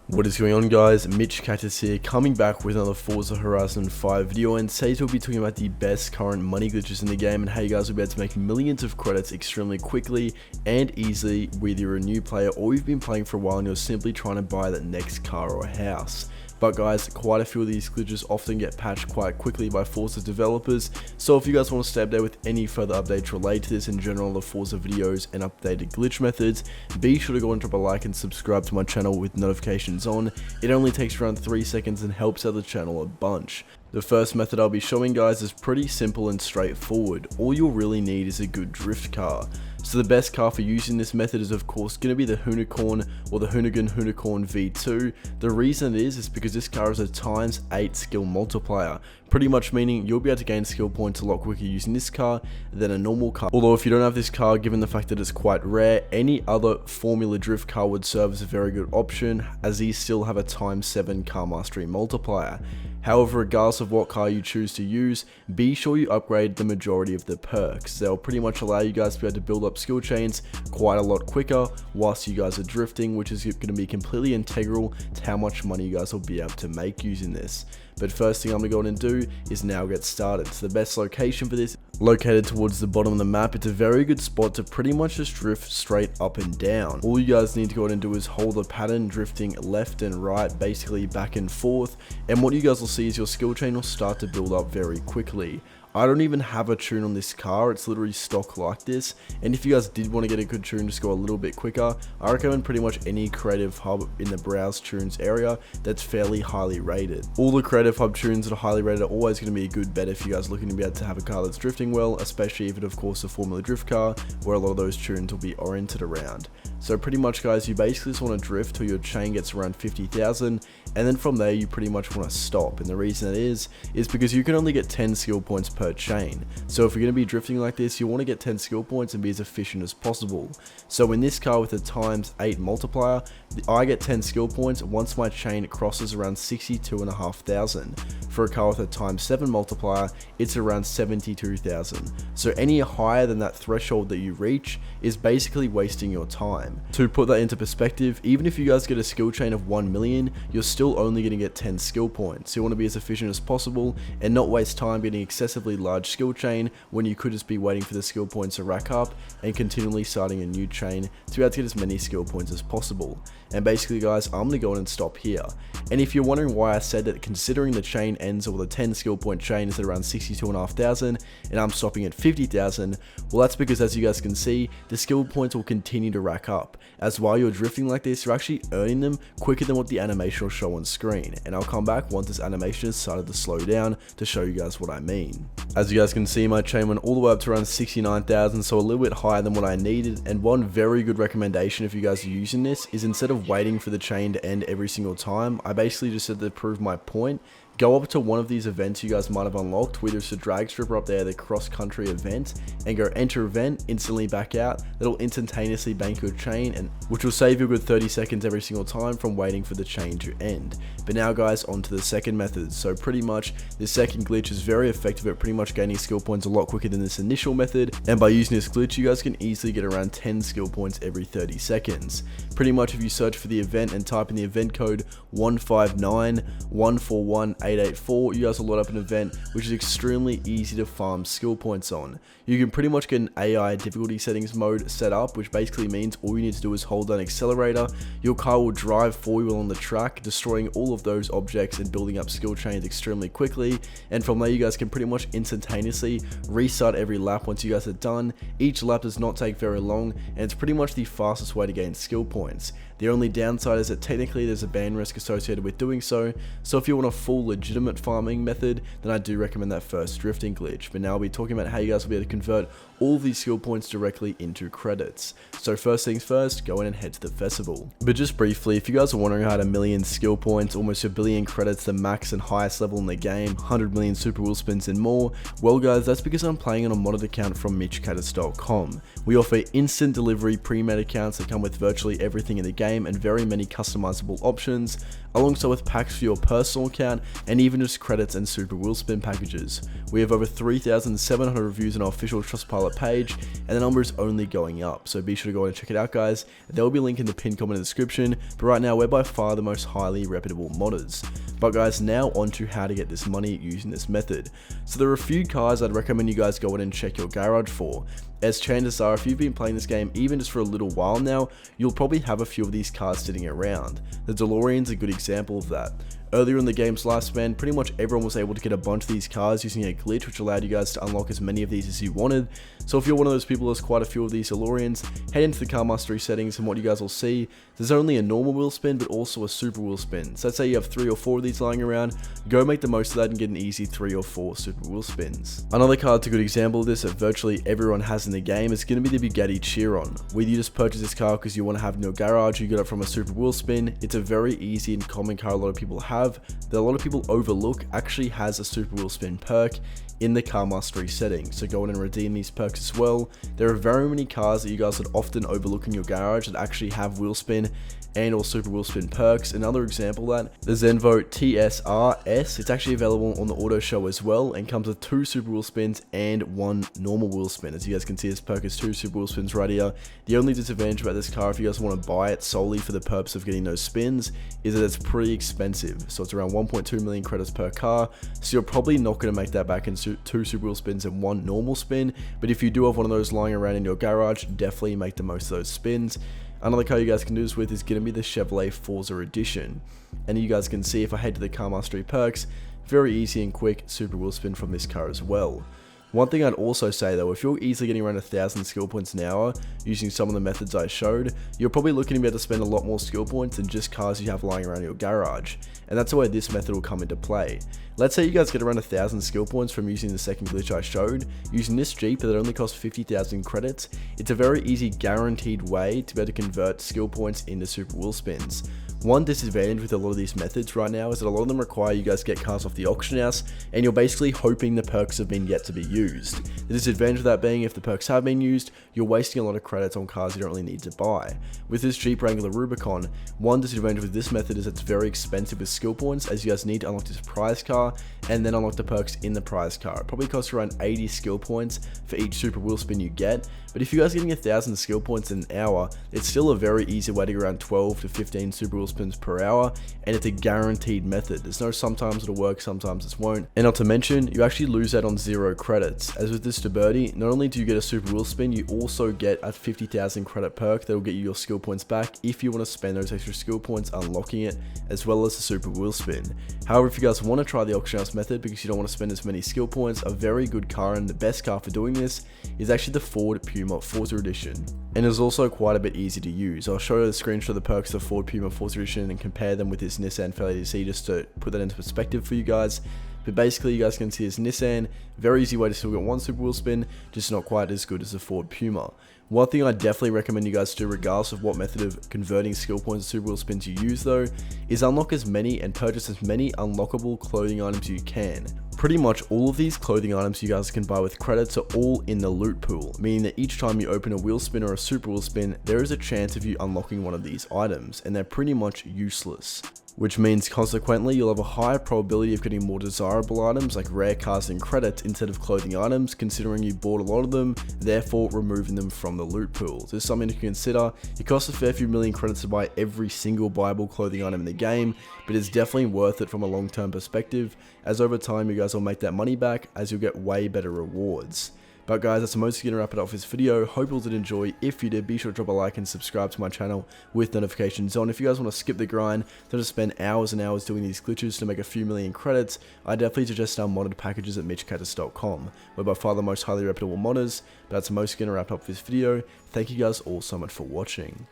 What is going on, guys? MitchCactus here, coming back with another Forza Horizon 5 video, and today we'll be talking about the best current money glitches in the game and how you guys will be able to make millions of credits extremely quickly and easily, whether you're a new player or you've been playing for a while and you're simply trying to buy that next car or house. But guys, quite a few of these glitches often get patched quite quickly by Forza developers, so if you guys want to stay updated with any further updates related to this in general, the Forza videos and updated glitch methods, be sure to go and drop a like and subscribe to my channel with notifications on. It only takes around 3 seconds and helps out the channel a bunch. The first method I'll be showing, guys, is pretty simple and straightforward. All you'll really need is a good drift car. So the best car for using this method is of course going to be the Unicorn or the Unicorn V2. The reason it is because this car is a ×8 skill multiplier, pretty much meaning you'll be able to gain skill points a lot quicker using this car than a normal car. Although if you don't have this car, given the fact that it's quite rare, any other formula drift car would serve as a very good option, as these still have a ×7 car mastery multiplier. However, regardless of what car you choose to use, be sure you upgrade the majority of the perks. They'll pretty much allow you guys to be able to build up skill chains quite a lot quicker whilst you guys are drifting, which is going to be completely integral to how much money you guys will be able to make using this. But first thing I'm going to go on and do is now get started. So the best location for this, located towards the bottom of the map. It's a very good spot to pretty much just drift straight up and down. All you guys need to go on and do is hold the pattern, drifting left and right, basically back and forth, and what you guys will see is your skill chain will start to build up very quickly. I don't even have a tune on this car, it's literally stock like this, and if you guys did want to get a good tune, just go a little bit quicker, I recommend pretty much any creative hub in the browse tunes area that's fairly highly rated. All the creative hub tunes that are highly rated are always going to be a good bet if you guys are looking to be able to have a car that's drifting well, especially if it of course a formula drift car where a lot of those tunes will be oriented around. So pretty much, guys, you basically just want to drift till your chain gets around 50,000, and then from there you pretty much want to stop, and the reason it is because you can only get 10 skill points per chain. So if you're going to be drifting like this, you want to get 10 skill points and be as efficient as possible. So in this car with a ×8 multiplier, I get 10 skill points once my chain crosses around 62,500. For a car with a ×7 multiplier, it's around 72,000. So any higher than that threshold that you reach is basically wasting your time. To put that into perspective, even if you guys get a skill chain of 1 million, you're still only going to get 10 skill points. So you want to be as efficient as possible and not waste time getting excessively large skill chain when you could just be waiting for the skill points to rack up and continually starting a new chain to be able to get as many skill points as possible. And basically, guys, I'm going to go on and stop here. And if you're wondering why I said that, considering the chain ends with a 10 skill point chain is at around 62,500 and I'm stopping at 50,000, well, that's because, as you guys can see, the skill points will continue to rack up, as while you're drifting like this, you're actually earning them quicker than what the animation will show on screen. And I'll come back once this animation has started to slow down to show you guys what I mean. As you guys can see, my chain went all the way up to around 69,000, so a little bit higher than what I needed. And one very good recommendation if you guys are using this is, instead of waiting for the chain to end every single time, I basically just said, to prove my point, go up to one of these events you guys might have unlocked, whether it's a drag stripper up there, the cross country event, and go enter event, instantly back out. That'll instantaneously bank your chain, and which will save you a good 30 seconds every single time from waiting for the chain to end. But now, guys, on to the second method. So pretty much this second glitch is very effective at pretty much gaining skill points a lot quicker than this initial method, and by using this glitch you guys can easily get around 10 skill points every 30 seconds. Pretty much if you search for the event and type in the event code 159141884, you guys will load up an event which is extremely easy to farm skill points on. You can pretty much get an AI difficulty settings mode set up, which basically means all you need to do is hold down accelerator, your car will drive for you along the track, destroying all of those objects and building up skill chains extremely quickly, and from there you guys can pretty much instantaneously restart every lap once you guys are done. Each lap does not take very long, and it's pretty much the fastest way to gain skill points. The only downside is that technically there's a ban risk associated with doing so if you want a full legitimate farming method, then I do recommend that first drifting glitch. But now I'll be talking about how you guys will be able to convert all of these skill points directly into credits. So first things first, go in and head to the festival. But just briefly, if you guys are wondering how to million skill points, almost a billion credits, the max and highest level in the game, 100 million super wheel spins and more, well guys, that's because I'm playing on a modded account from MitchCactus.com. We offer instant delivery pre-made accounts that come with virtually everything in the game, game and very many customizable options, alongside with packs for your personal account and even just credits and super wheel spin packages. We have over 3,700 reviews on our official Trustpilot page, and the number is only going up, so be sure to go and check it out, guys. There will be a link in the pinned comment in the description, but right now we're by far the most highly reputable modders. But guys, now on to how to get this money using this method. So there are a few cars I'd recommend you guys go in and check your garage for, as chances are if you've been playing this game even just for a little while now, you'll probably have a few of these cars sitting around. The DeLorean's a good example of that. Earlier in the game's lifespan, pretty much everyone was able to get a bunch of these cars using a glitch which allowed you guys to unlock as many of these as you wanted. So if you're one of those people who has quite a few of these DeLoreans, head into the car mastery settings, and what you guys will see, there's only a normal wheel spin but also a super wheel spin. So let's say you have 3 or 4 of these lying around, go make the most of that and get an easy 3 or 4 super wheel spins. Another car that's a good example of this that virtually everyone has in the game is going to be the Bugatti Chiron. Whether you just purchase this car because you want to have it in your garage, you get it from a super wheel spin, it's a very easy and common car a lot of people have, that a lot of people overlook actually has a super wheel spin perk in the car mastery setting, so go in and redeem these perks as well. There are very many cars that you guys would often overlook in your garage that actually have wheel spin and or super wheel spin perks. Another example of that, the Zenvo TSR-S, it's actually available on the auto show as well and comes with 2 super wheel spins and 1 normal wheel spin. As you guys can see, this perk is 2 super wheel spins right here. The only disadvantage about this car, if you guys want to buy it solely for the purpose of getting those spins, is that it's pretty expensive. So it's around 1.2 million credits per car, so you're probably not going to make that back in 2 super wheel spins and 1 normal spin. But if you do have one of those lying around in your garage, definitely make the most of those spins. Another car you guys can do this with is going to be the Chevrolet Forza Edition. And you guys can see, if I head to the car mastery perks, very easy and quick super wheel spin from this car as well. One thing I'd also say though, if you're easily getting around 1,000 skill points an hour using some of the methods I showed, you're probably looking to be able to spend a lot more skill points than just cars you have lying around your garage. And that's where this method will come into play. Let's say you guys get around 1,000 skill points from using the second glitch I showed, using this Jeep that only costs 50,000 credits. It's a very easy guaranteed way to be able to convert skill points into super wheel spins. One disadvantage with a lot of these methods right now is that a lot of them require you guys to get cars off the auction house, and you're basically hoping the perks have been yet to be used. The disadvantage of that being, if the perks have been used, you're wasting a lot of credits on cars you don't really need to buy. With this Jeep Wrangler Rubicon, one disadvantage with this method is it's very expensive with skill points, as you guys need to unlock this prize car and then unlock the perks in the prize car. It probably costs around 80 skill points for each super wheel spin you get, but if you guys are getting 1,000 skill points in an hour, it's still a very easy way to get around 12 to 15 super wheel spins per hour, and it's a guaranteed method. There's no sometimes it'll work, sometimes it won't. And not to mention, you actually lose out on 0 credits. As with this Birdie, not only do you get a super wheel spin, you also get a 50,000 credit perk that will get you your skill points back if you want to spend those extra skill points unlocking it, as well as the super wheel spin. However, if you guys want to try the auction house method because you don't want to spend as many skill points, a very good car and the best car for doing this is actually the Ford Puma Forza Edition. And it's also quite a bit easy to use. I'll show you the screenshot of the perks of the Ford Puma Forza Edition and compare them with this Nissan Fairlady DC just to put that into perspective for you guys. But basically, you guys can see this Nissan, very easy way to still get 1 super wheel spin, just not quite as good as the Ford Puma. One thing I definitely recommend you guys do, regardless of what method of converting skill points to super wheel spins you use though, is unlock as many and purchase as many unlockable clothing items you can. Pretty much all of these clothing items you guys can buy with credits are all in the loot pool, meaning that each time you open a wheel spin or a super wheel spin, there is a chance of you unlocking one of these items, and they're pretty much useless. Which means consequently you'll have a higher probability of getting more desirable items like rare cars and credits instead of clothing items, considering you bought a lot of them, therefore removing them from the loot pool. This is something to consider. It costs a fair few million credits to buy every single buyable clothing item in the game, but it's definitely worth it from a long-term perspective, as over time you guys will make that money back as you'll get way better rewards. But guys, that's mostly going to wrap it up for this video. Hope you all did enjoy. If you did, be sure to drop a like and subscribe to my channel with notifications on. If you guys want to skip the grind, don't just spend hours and hours doing these glitches to make a few million credits, I definitely suggest our modded packages at MitchCactus.com. We're by far the most highly reputable modders, but that's mostly going to wrap up this video. Thank you guys all so much for watching.